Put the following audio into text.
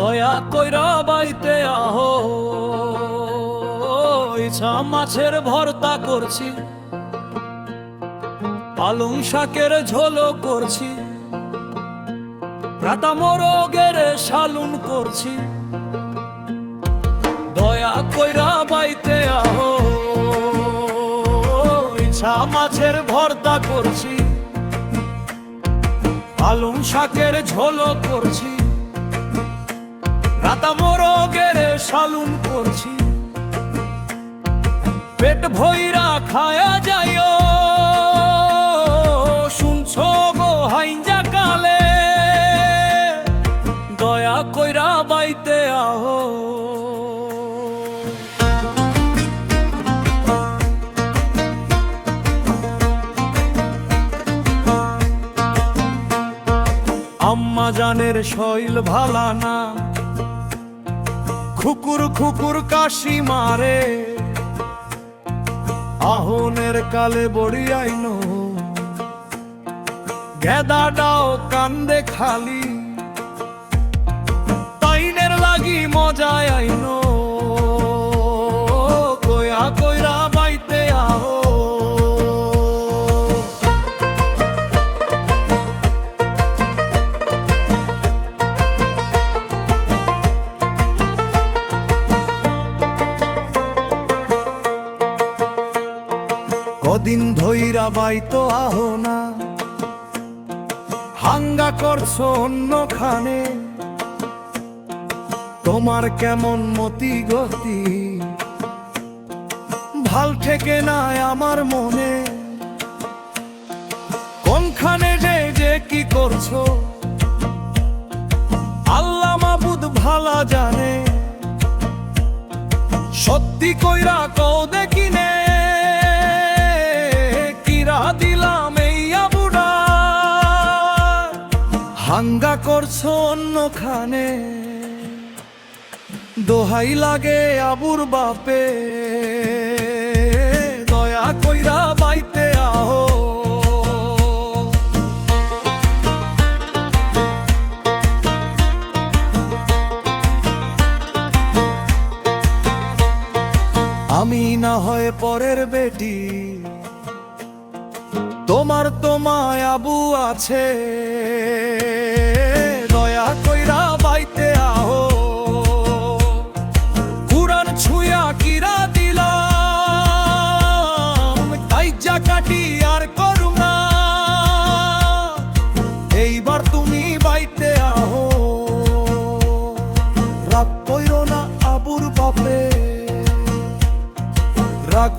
দয়া কইরা বাইতে আহো, ইচ্ছা মাছের ভর্তা করছি, পালং শাকের ঝোলও করছি, রাতা মোরগের শালুন করছি। দয়া কইরা বাইতে আহো, ইচ্ছা মাছের ভর্তা করছি, পালং শাকের ঝোলও করছি, রাতা মোরগের শালুন করছি। পেট ভইরা খায়া যাইও, শুনছো গো হাইঞ্জা কালে, দয়া কইরা বাইতে আহো। আম্মা জানের শৈল ভালা না, খুকুর খুকুর কাশি মারে, আহনের কালে বড়ি আইনো, গেদাটাও কান্দে খালি, তাইনের লাগি মজায় আইনো, কয়া কইরা বাইতে আহো। কদিন ধইরা বাইতো আহো না, হাঙ্গা করছো অন্যখানে, তোমার কেমন মতি গতি, ভাল ঠেকে নাই আমার মনে, কোনখানে যে কি করছো আল্লাহ মাবুদ ভালা জানে। সত্যি কইরা কও দেখিনে, দিলাম এই আবুডা, হাঙ্গা করছো অন্যখানে, দোহাই লাগে আবুর বাপে, দয়া কইরা বাইতে আহো। আমি না হয় পরের বেটি, তোমার তো মায়াবু আছে, দয়া কইরা বাইতে আহো। কুরআন ছুঁয়া কিরা দিলাম, কাইজা কাটি আর করুম না, এইবার তুমি বাইতে আহো। রাগ কইরো না আবুর বাপে, রাগ